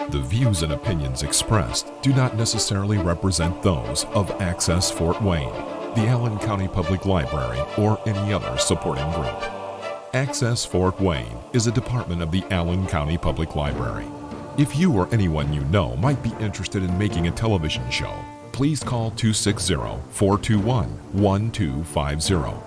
The views and opinions expressed do not necessarily represent those of Access Fort Wayne, the Allen County Public Library, or any other supporting group. Access Fort Wayne is a department of the Allen County Public Library. If you or anyone you know might be interested in making a television show, please call 260-421-1250.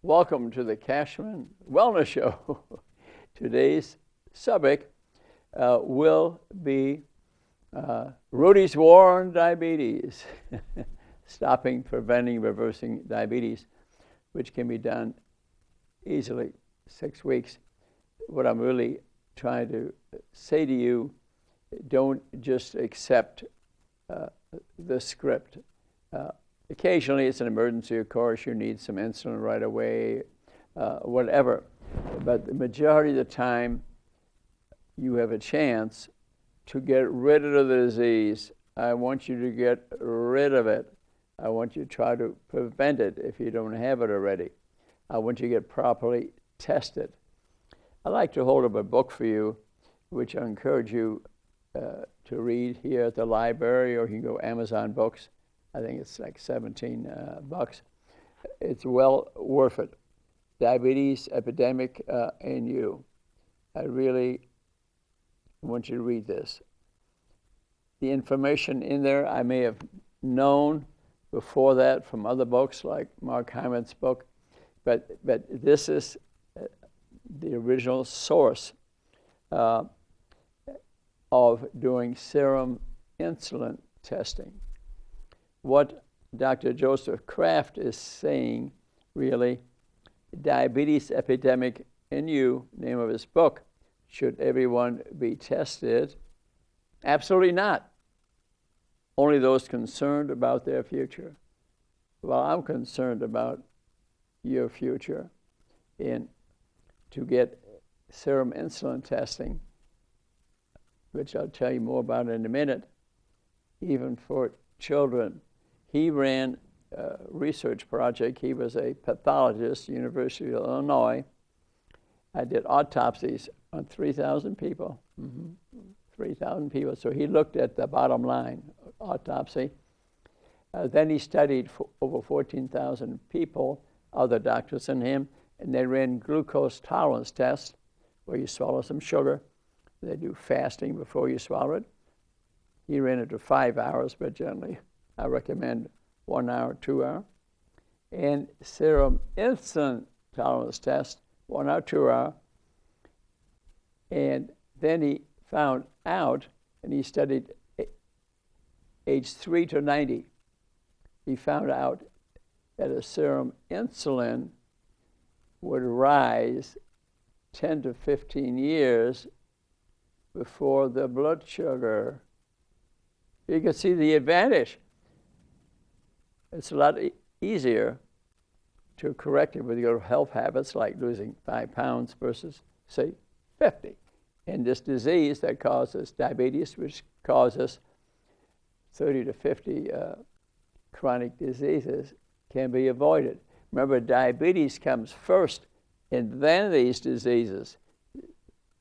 Welcome to the Kachmann Wellness Show. Today's subject will be Rudys' War on Diabetes, stopping, preventing, reversing diabetes, which can be done easily, 6 weeks. What I'm really trying to say to you, don't just accept the script. Occasionally, it's an emergency, of course, you need some insulin right away, whatever. But the majority of the time, you have a chance to get rid of the disease. I want you to get rid of it. I want you to try to prevent it if you don't have it already. I want you to get properly tested. I like to hold up a book for you, which I encourage you to read here at the library, or you can go Amazon Books. I think it's like 17 bucks. It's well worth it. Diabetes Epidemic in You. I really want you to read this. The information in there I may have known before that from other books like Mark Hyman's book, but this is the original source of doing serum insulin testing. What Dr. Joseph Kraft is saying, really, Diabetes Epidemic in You, name of his book. Should everyone be tested? Absolutely not. Only those concerned about their future. Well, I'm concerned about your future. And to get serum insulin testing, which I'll tell you more about in a minute, even for children. He ran a research project. He was a pathologist, University of Illinois. I did autopsies on 3,000 people. 3,000 people. So he looked at the bottom line, autopsy. Then he studied over 14,000 people, other doctors and him, and they ran glucose tolerance tests where you swallow some sugar. They do fasting before you swallow it. He ran it to 5 hours, but generally I recommend 1 hour, 2 hour. And serum insulin tolerance test, 1 hour, 2 hour. And then he found out, and he studied age 3 to 90. He found out that a serum insulin would rise 10 to 15 years before the blood sugar. You can see the advantage. It's a lot easier to correct it with your health habits, like losing 5 pounds versus, say, 50. And this disease that causes diabetes, which causes 30 to 50 chronic diseases, can be avoided. Remember, diabetes comes first, and then these diseases.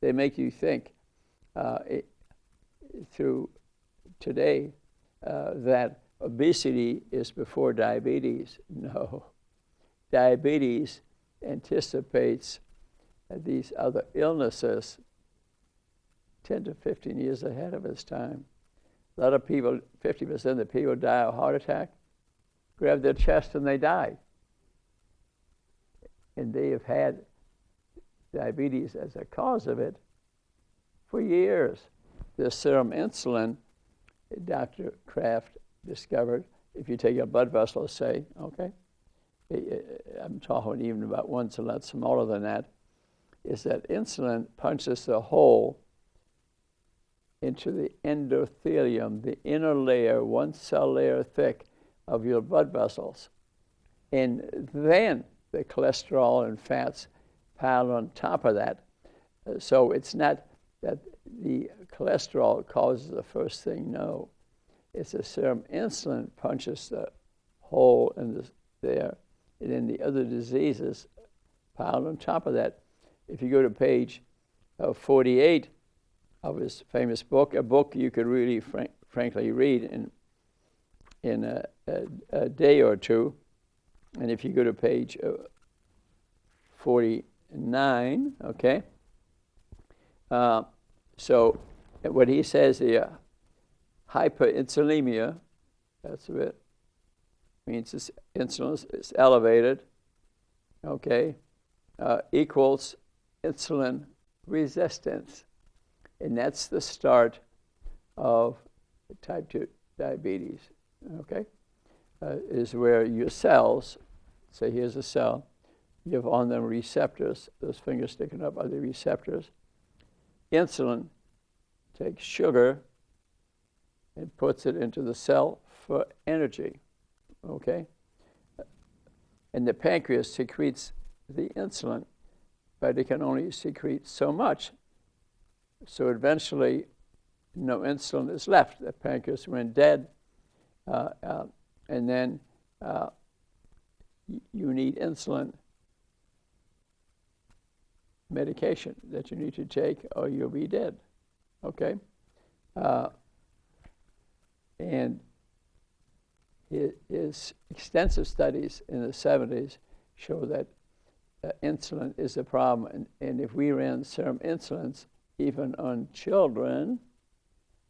They make you think through today that obesity is before diabetes. No. Diabetes anticipates these other illnesses 10 to 15 years ahead of its time. A lot of people, 50% of the people die of heart attack, grab their chest and they die. And they have had diabetes as a cause of it for years. The serum insulin, Dr. Kraft discovered, if you take a blood vessel, say, okay, I'm talking even about ones a lot smaller than that, is that insulin punches a hole into the endothelium, the inner layer, one cell layer thick of your blood vessels. And then the cholesterol and fats pile on top of that. So it's not that the cholesterol causes the first thing, no. It's the serum insulin punches the hole in there, and then the other diseases piled on top of that. If you go to page 48 of his famous book, a book you could really frankly read in a day or two, and if you go to page 49, okay, so what he says here, hyperinsulinemia, that's it, means this insulin is elevated, okay, equals insulin resistance. And that's the start of type 2 diabetes, okay? Is where your cells, say here's a cell, you have on them receptors, those fingers sticking up are the receptors. Insulin takes sugar and puts it into the cell for energy, okay? And the pancreas secretes the insulin, but it can only secrete so much. So eventually, no insulin is left. The pancreas went dead, and then you need insulin medication that you need to take, or you'll be dead. Okay, and his extensive studies in the 70s show that insulin is a problem, and if we ran serum insulins even on children,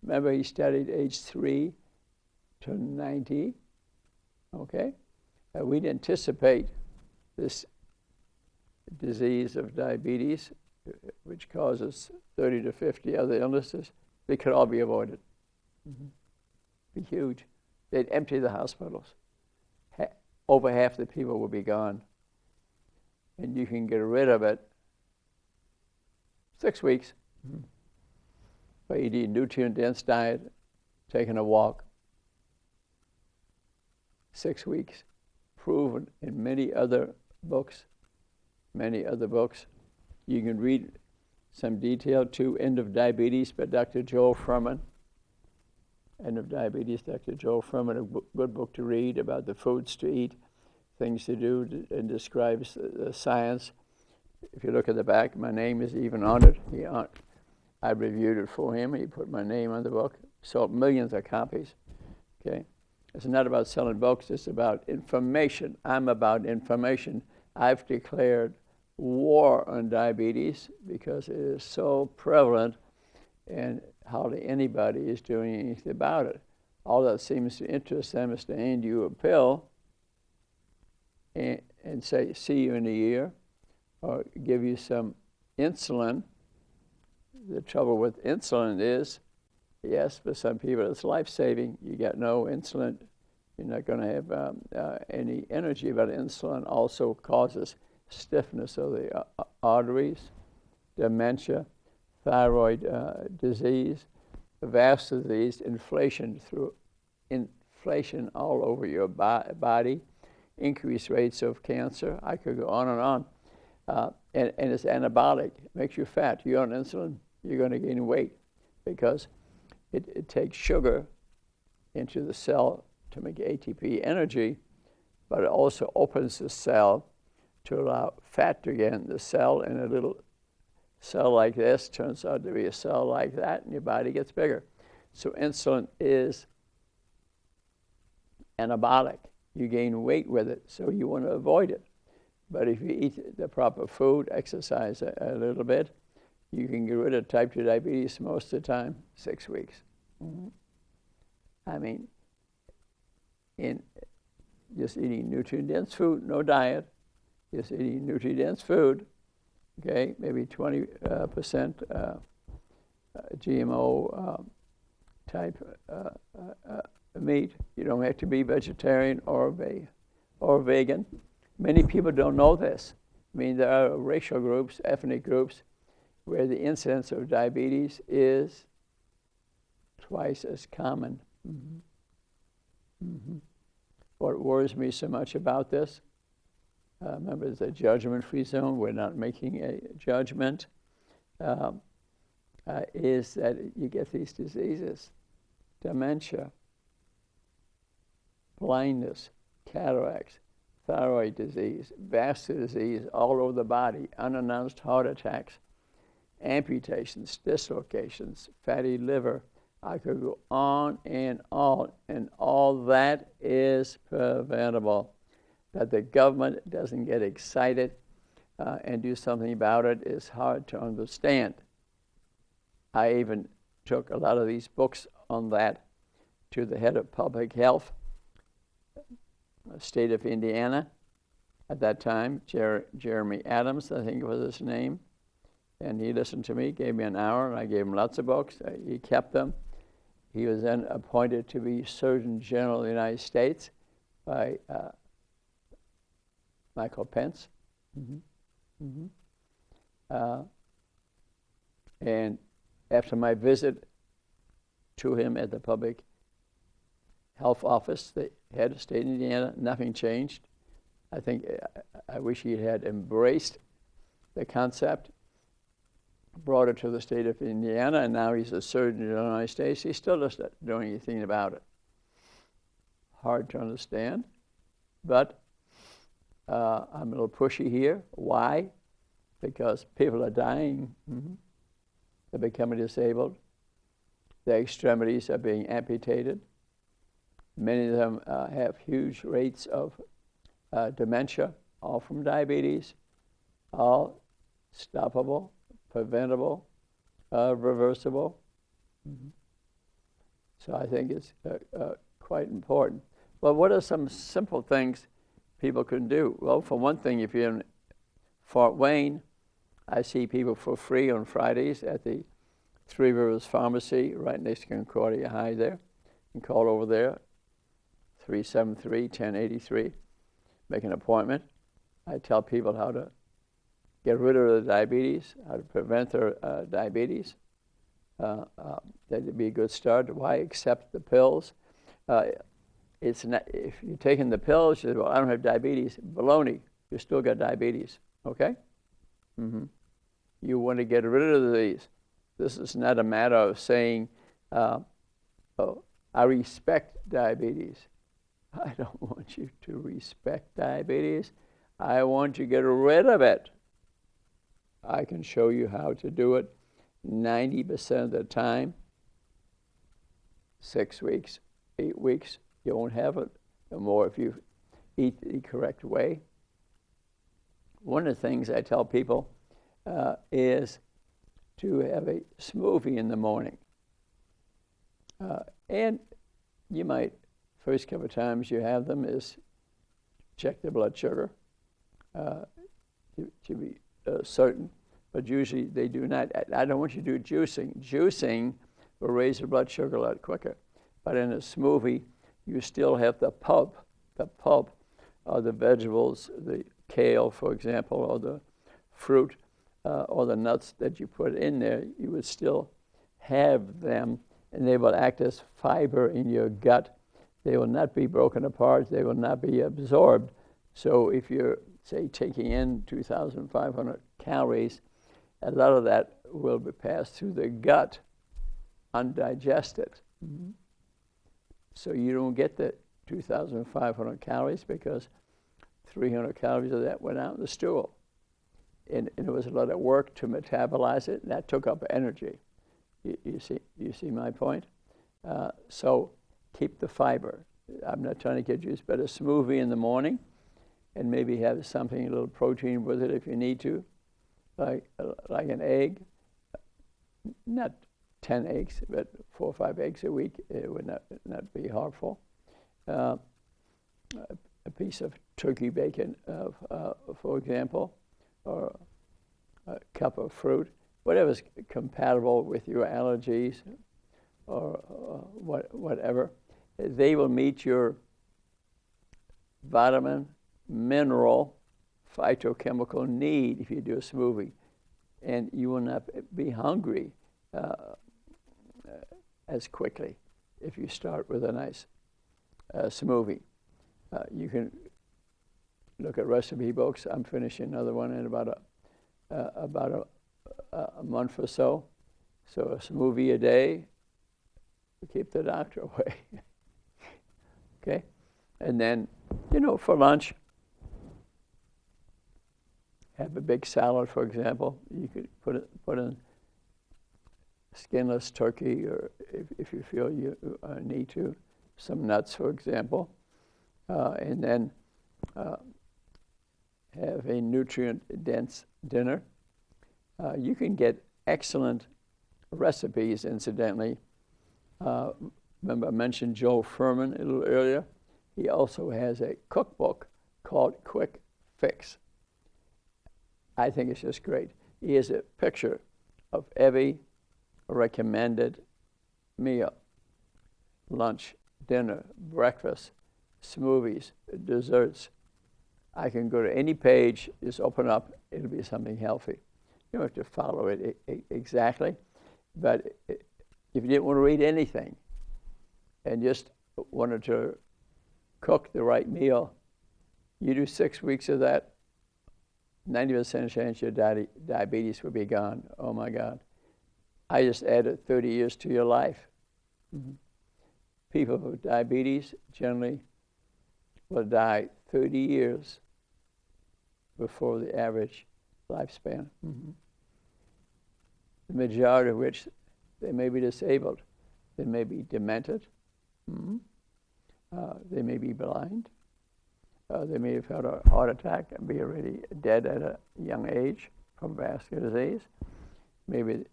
remember he studied age 3 to 90, okay? We'd anticipate this disease of diabetes, which causes 30 to 50 other illnesses. They could all be avoided. Mm-hmm. Be huge. They'd empty the hospitals. Over half the people would be gone. And you can get rid of it 6 weeks. Mm-hmm. By eating a nutrient-dense diet, taking a walk. 6 weeks. Proven in many other books. You can read some detail too. End of Diabetes by Dr. Joel Furman. End of Diabetes, Dr. Joel Furman, a good book to read about the foods to eat, things to do, and describes the science. If you look at the back, my name is even on it. I reviewed it for him. He put my name on the book. Sold millions of copies. Okay, it's not about selling books. It's about information. I'm about information. I've declared war on diabetes because it is so prevalent, and hardly anybody is doing anything about it. All that seems to interest them is to hand you a pill and say, see you in a year, or give you some insulin. The trouble with insulin is, yes, for some people it's life-saving. You got no insulin, you're not going to have any energy, but insulin also causes stiffness of the arteries, dementia, thyroid disease, vascular disease, inflation all over your body, increased rates of cancer. I could go on and on. And it's anabolic. It makes you fat. You're on insulin, you're going to gain weight because it takes sugar into the cell to make ATP energy, but it also opens the cell to allow fat to get in the cell, and a little cell like this turns out to be a cell like that, and your body gets bigger. So insulin is anabolic. You gain weight with it, so you want to avoid it. But if you eat the proper food, exercise a little bit, you can get rid of type 2 diabetes most of the time, 6 weeks. Mm-hmm. I mean, in just eating nutrient-dense food, no diet, just eating nutrient-dense food, okay, maybe 20% GMO type meat. You don't have to be vegetarian or vegan. Many people don't know this. I mean, there are racial groups, ethnic groups, where the incidence of diabetes is twice as common. What worries me so much about this, remember, it's a judgment-free zone. We're not making a judgment. Is that you get these diseases, dementia, blindness, cataracts, thyroid disease, vascular disease all over the body, unannounced heart attacks, amputations, dislocations, fatty liver. I could go on, and all that is preventable. That the government doesn't get excited and do something about it is hard to understand. I even took a lot of these books on that to the head of public health, state of Indiana, at that time, Jeremy Adams, I think was his name, and he listened to me, gave me an hour, and I gave him lots of books. He kept them. He was then appointed to be Surgeon General of the United States by Michael Pence. And after my visit to him at the public health office, the head of state of Indiana, nothing changed. I wish he had embraced the concept, brought it to the state of Indiana, and now he's a surgeon in the United States. He still doesn't do anything about it. Hard to understand, but I'm a little pushy here. Why? Because people are dying. They're becoming disabled. Their extremities are being amputated. Many of them have huge rates of dementia, all from diabetes, all stoppable, preventable, reversible. So I think it's quite important. But what are some simple things people can do? Well, for one thing, if you're in Fort Wayne, I see people for free on Fridays at the Three Rivers Pharmacy right next to Concordia High there. You can call over there, 373-1083, make an appointment. I tell people how to get rid of the diabetes, how to prevent their diabetes. That'd be a good start. Why accept the pills? It's not, if you're taking the pills, you say, well, I don't have diabetes. Baloney, you still got diabetes, okay? You want to get rid of these. This is not a matter of saying, oh, I respect diabetes. I don't want you to respect diabetes. I want you to get rid of it. I can show you how to do it 90% of the time. 6 weeks, 8 weeks, you won't have it no more if you eat the correct way. One of the things I tell people is to have a smoothie in the morning. And you might, first couple of times you have them is check the blood sugar to be certain, but usually they do not. I don't want you to do juicing. Juicing will raise your blood sugar a lot quicker. But in a smoothie, you still have the pulp of the vegetables, the kale, for example, or the fruit, or the nuts that you put in there. You would still have them, and they will act as fiber in your gut. They will not be broken apart. They will not be absorbed. So if you're, say, taking in 2,500 calories, a lot of that will be passed through the gut, undigested. So you don't get the 2,500 calories because 300 calories of that went out in the stool. And it was a lot of work to metabolize it, and that took up energy. You see my point? So keep the fiber. I'm not trying to get you, but a smoothie in the morning, and maybe have something, a little protein with it if you need to, like an egg. Not 10 eggs, but 4 or 5 eggs a week. It would not be harmful. A piece of turkey bacon, for example, or a cup of fruit, whatever's compatible with your allergies or whatever. They will meet your vitamin, mineral phytochemical need if you do a smoothie, and you will not be hungry as quickly if you start with a nice smoothie. You can look at recipe books. I'm finishing another one in about a month or so. So a smoothie a day to keep the doctor away. Okay, and then for lunch, have a big salad, for example. You could put in skinless turkey, or if you feel you need to, some nuts, for example, and then have a nutrient-dense dinner. You can get excellent recipes, incidentally. Remember I mentioned Joe Furman a little earlier? He also has a cookbook called Quick Fix. I think it's just great. He has a picture of every recommended meal: lunch, dinner, breakfast, smoothies, desserts. I can go to any page, just open up, it'll be something healthy. You don't have to follow it exactly, but if you didn't want to read anything and just wanted to cook the right meal, you do 6 weeks of that, 90% chance your diabetes will be gone. Oh my God. I just added 30 years to your life. Mm-hmm. People with diabetes generally will die 30 years before the average lifespan. Mm-hmm. The majority of which, they may be disabled, they may be demented, mm-hmm. They may be blind, they may have had a heart attack and be already dead at a young age from vascular disease. Maybe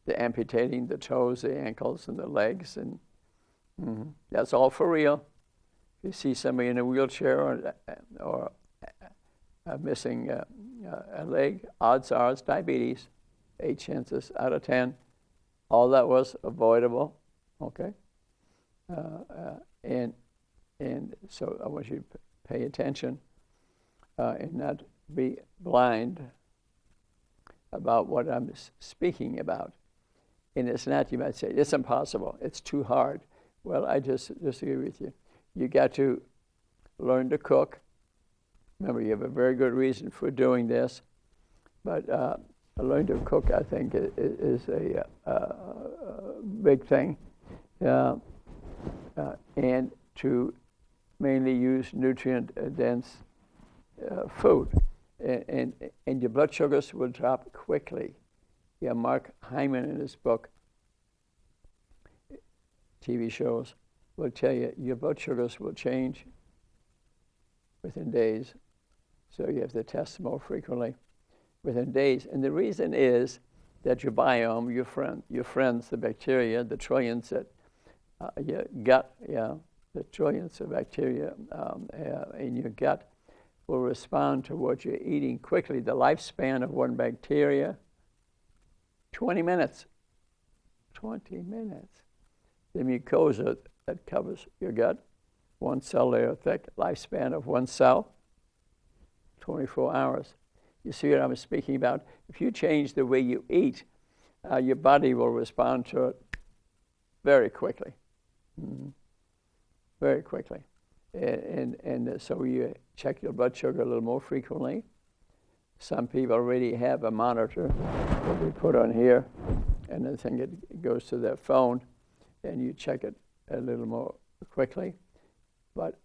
they're amputating the toes, the ankles, and the legs, and mm-hmm. That's all for real. If you see somebody in a wheelchair or missing a leg, odds are it's diabetes. 8 chances out of 10. All that was avoidable. Okay, and so I want you to pay attention and not be blind about what I'm speaking about. And it's not, you might say, it's impossible, it's too hard. Well, I just disagree with you. You got to learn to cook. Remember, you have a very good reason for doing this, but learn to cook, I think, is a big thing. And to mainly use nutrient-dense food. And your blood sugars will drop quickly. Yeah, Mark Hyman in his book, TV shows, will tell you your blood sugars will change within days. So you have to test more frequently within days. And the reason is that your biome, your friends, the bacteria, the trillions that your gut, the trillions of bacteria in your gut will respond to what you're eating quickly. The lifespan of one bacteria, 20 minutes. 20 minutes. The mucosa that covers your gut, 1 cell layer thick, lifespan of 1 cell, 24 hours. You see what I'm speaking about? If you change the way you eat, your body will respond to it very quickly. Mm-hmm. Very quickly. And so you check your blood sugar a little more frequently. Some people already have a monitor that we put on here, and I think it goes to their phone, and you check it a little more quickly. But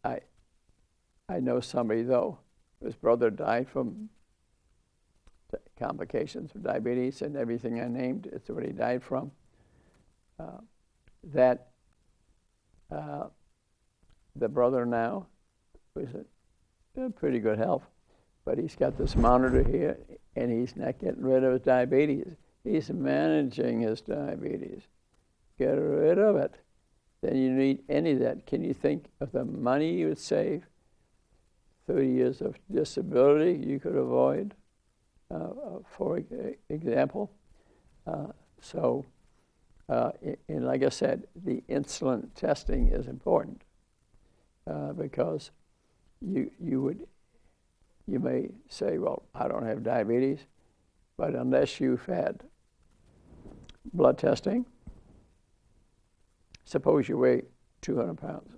I know somebody, though, his brother died from complications of diabetes, and everything I named, it's what he died from. The brother now is in pretty good health, but he's got this monitor here, and he's not getting rid of his diabetes. He's managing his diabetes. Get rid of it. Then you need any of that. Can you think of the money you would save? 30 years of disability you could avoid, for example. And like I said, the insulin testing is important because you may say, well, I don't have diabetes, but unless you've had blood testing, suppose you weigh 200 pounds.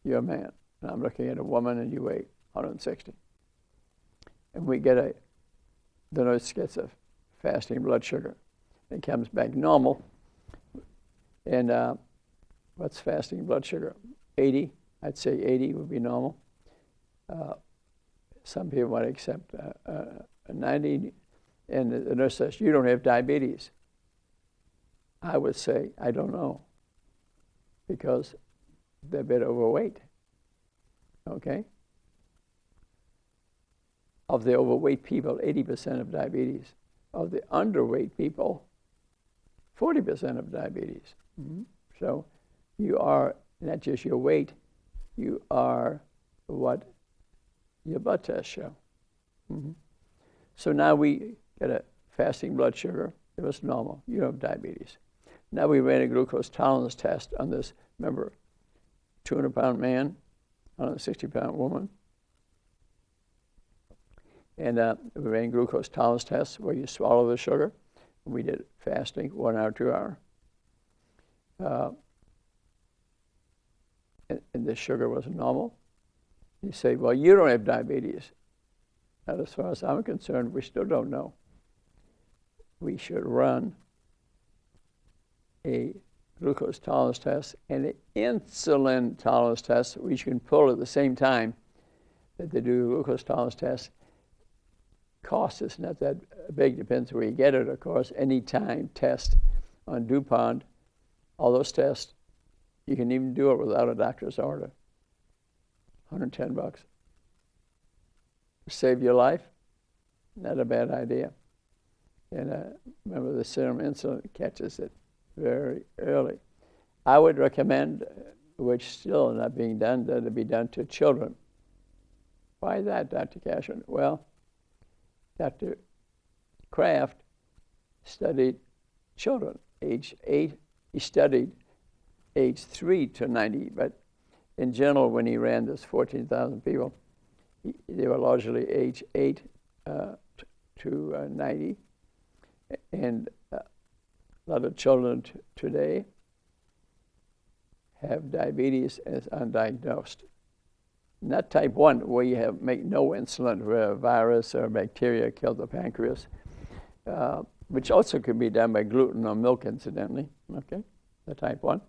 You're a man, and I'm looking at a woman, and you weigh 160. And the nurse gets a fasting blood sugar. It comes back normal. And what's fasting blood sugar? 80. I'd say 80 would be normal. Some people might accept 90. And the nurse says, you don't have diabetes. I would say, I don't know, because they're a bit overweight. Okay? Of the overweight people, 80% have diabetes. Of the underweight people, 40% have diabetes. Mm-hmm. So you are not just your weight, you are what your blood tests show. Mm-hmm. So now we get a fasting blood sugar. It was normal. You have diabetes. Now we ran a glucose tolerance test on this, remember, 200-pound man, 160-pound woman. And we ran glucose tolerance tests where you swallow the sugar. We did fasting, 1 hour, 2 hour. And the sugar was normal. You say, well, you don't have diabetes. And as far as I'm concerned, we still don't know. We should run a glucose tolerance test and an insulin tolerance test, which you can pull at the same time that they do the glucose tolerance test. Cost is not that big, depends where you get it, of course. Any time test on DuPont, all those tests, you can even do it without a doctor's order. $110. Save your life, not a bad idea. And remember, the serum insulin catches it very early. I would recommend, which still not being done, that it be done to children. Why that, Dr. Kachmann? Well, Dr. Kraft studied children, age 8. He studied age 3 to 90, but in general, when he ran this 14,000 people, they were largely age 8 to 90. And a lot of children today have diabetes as undiagnosed. Not type 1, where you make no insulin, where a virus or bacteria kill the pancreas, which also can be done by gluten or milk, incidentally, okay, the type 1.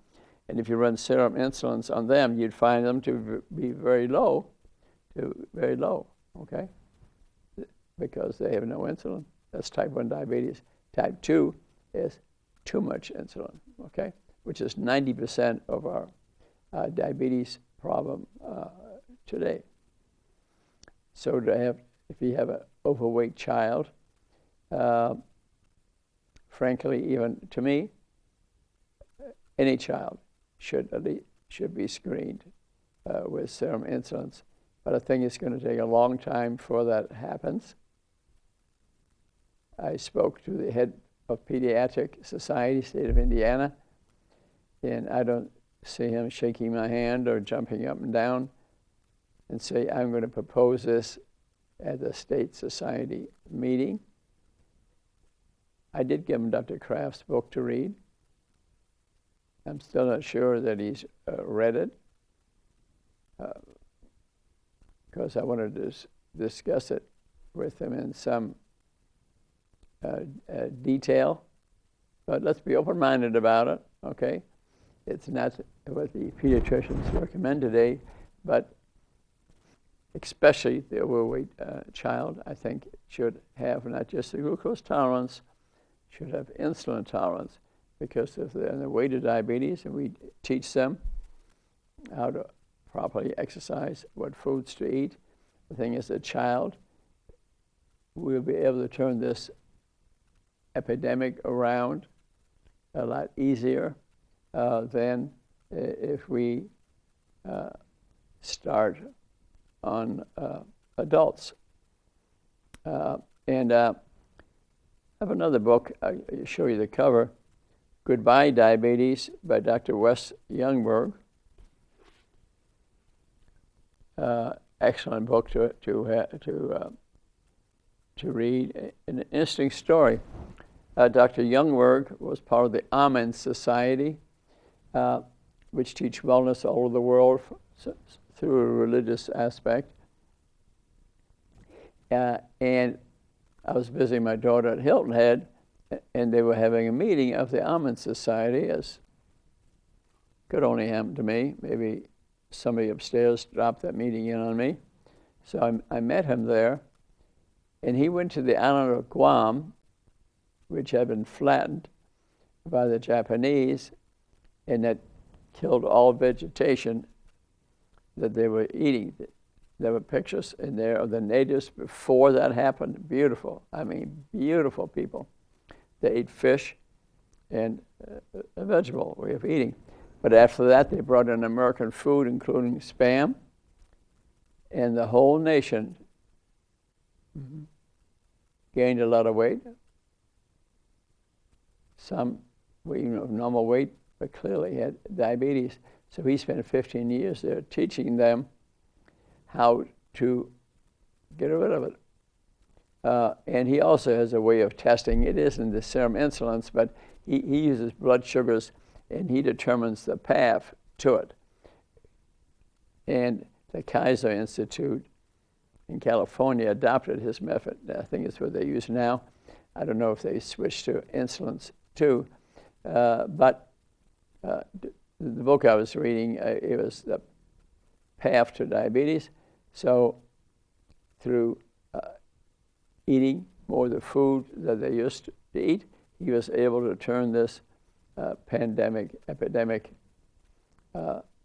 And if you run serum insulins on them, you'd find them to be very low, okay, because they have no insulin. That's type 1 diabetes. Type 2 is too much insulin, okay, which is 90% of our diabetes problem today. So if you have an overweight child, frankly, even to me, any child should be screened with serum insulins. But I think it's going to take a long time before that happens. I spoke to the head of Pediatric Society, state of Indiana, and I don't see him shaking my hand or jumping up and down and say, I'm going to propose this at the state society meeting. I did give him Dr. Kraft's book to read. I'm still not sure that he's read it, because I wanted to discuss it with him in some detail. But let's be open-minded about it, okay? It's not what the pediatricians recommend today, but especially the overweight child, I think, should have not just the glucose tolerance, should have insulin tolerance, because if they're on the way to diabetes and we teach them how to properly exercise, what foods to eat, the thing is, a child will be able to turn this epidemic around a lot easier than if we start on adults. And I have another book. I'll show you the cover, Goodbye Diabetes by Dr. Wes Youngberg. excellent book to read. An interesting story. Dr. Youngberg was part of the Amen Society, which teach wellness all over the world through a religious aspect. And I was visiting my daughter at Hilton Head, and they were having a meeting of the Amen Society, as could only happen to me. Maybe somebody upstairs dropped that meeting in on me. So I met him there, and he went to the island of Guam, which had been flattened by the Japanese, and that killed all vegetation that they were eating. There were pictures in there of the natives before that happened. Beautiful. I mean, beautiful people. They ate fish and a vegetable way of eating. But after that, they brought in American food, including Spam, and the whole nation gained a lot of weight. Some were even of normal weight, but clearly had diabetes. So he spent 15 years there teaching them how to get rid of it. And he also has a way of testing. It isn't the serum insulins, but he uses blood sugars, and he determines the path to it. And the Kaiser Institute in California adopted his method. I think it's what they use now. I don't know if they switched to insulins too. But the book I was reading, it was the path to diabetes. So through eating more of the food that they used to eat, he was able to turn this epidemic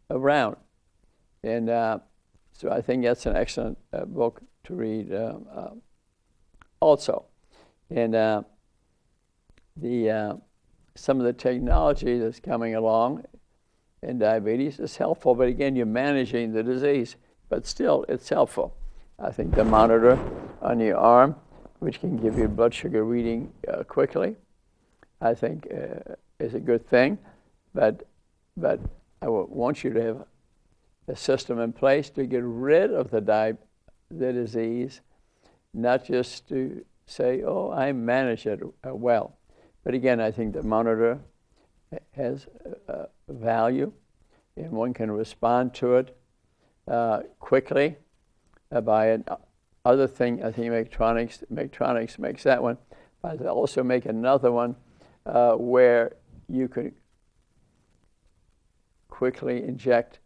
around. And so I think that's an excellent book to read also. And some of the technology that's coming along in diabetes is helpful, but again, you're managing the disease, but still it's helpful. I think the monitor on your arm, which can give you blood sugar reading quickly, I think is a good thing, but I want you to have a system in place to get rid of the disease, not just to say, oh, I manage it well. But again, I think the monitor has value, and one can respond to it quickly by it. Other thing, I think Medtronic makes that one, but they also make another one where you could quickly inject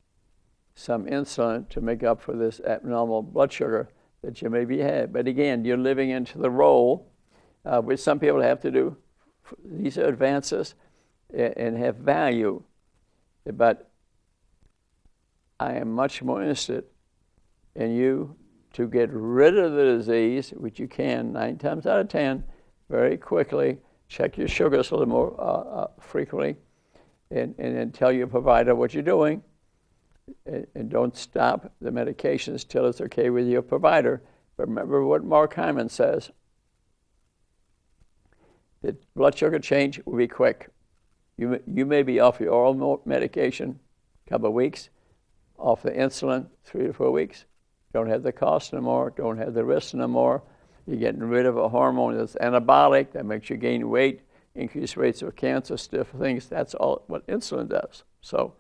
some insulin to make up for this abnormal blood sugar that you maybe had. But again, you're living into the role, which some people have to do. These are advances and have value. But I am much more interested in you to get rid of the disease, which you can 9 times out of 10 very quickly. Check your sugars a little more frequently, and then tell your provider what you're doing. And don't stop the medications till it's okay with your provider. But remember what Mark Hyman says. The blood sugar change will be quick. You may be off your oral medication a couple of weeks, off the insulin 3 to 4 weeks. Don't have the cost no more, don't have the risk no more. You're getting rid of a hormone that's anabolic, that makes you gain weight, increase rates of cancer, stiff things. That's all what insulin does. So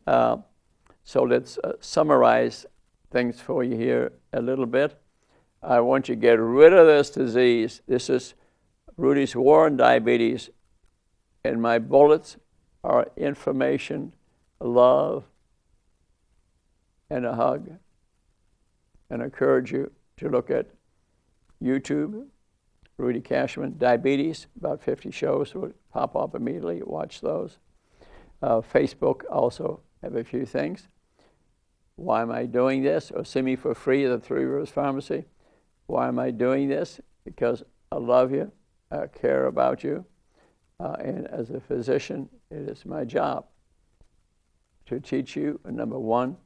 let's summarize things for you here a little bit. I want you to get rid of this disease. This is Rudys War on Diabetes, and my bullets are information, love, and a hug. And I encourage you to look at YouTube, Rudy Kachmann, Diabetes, about 50 shows will pop up immediately. Watch those. Facebook also have a few things. Why am I doing this? Or see me for free at the Three Rivers Pharmacy. Why am I doing this? Because I love you, I care about you, and as a physician, it is my job to teach you. Number one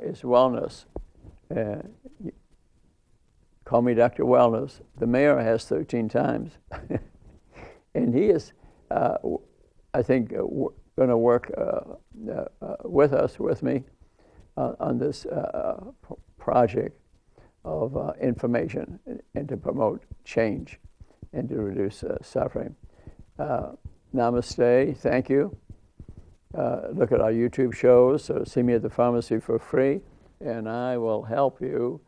is wellness. Call me Dr. Wellness. The mayor has 13 times. And he is, I think, going to work with me on this project of information and to promote change and to reduce suffering. Namaste. Thank you. Look at our YouTube shows. See me at the pharmacy for free, and I will help you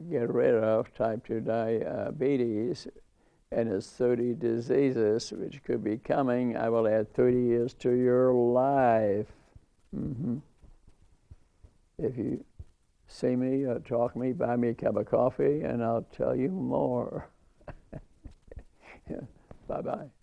get rid of type 2 diabetes and its 30 diseases, which could be coming. I will add 30 years to your life. If you see me or talk to me, buy me a cup of coffee, and I'll tell you more. Yeah. Bye-bye.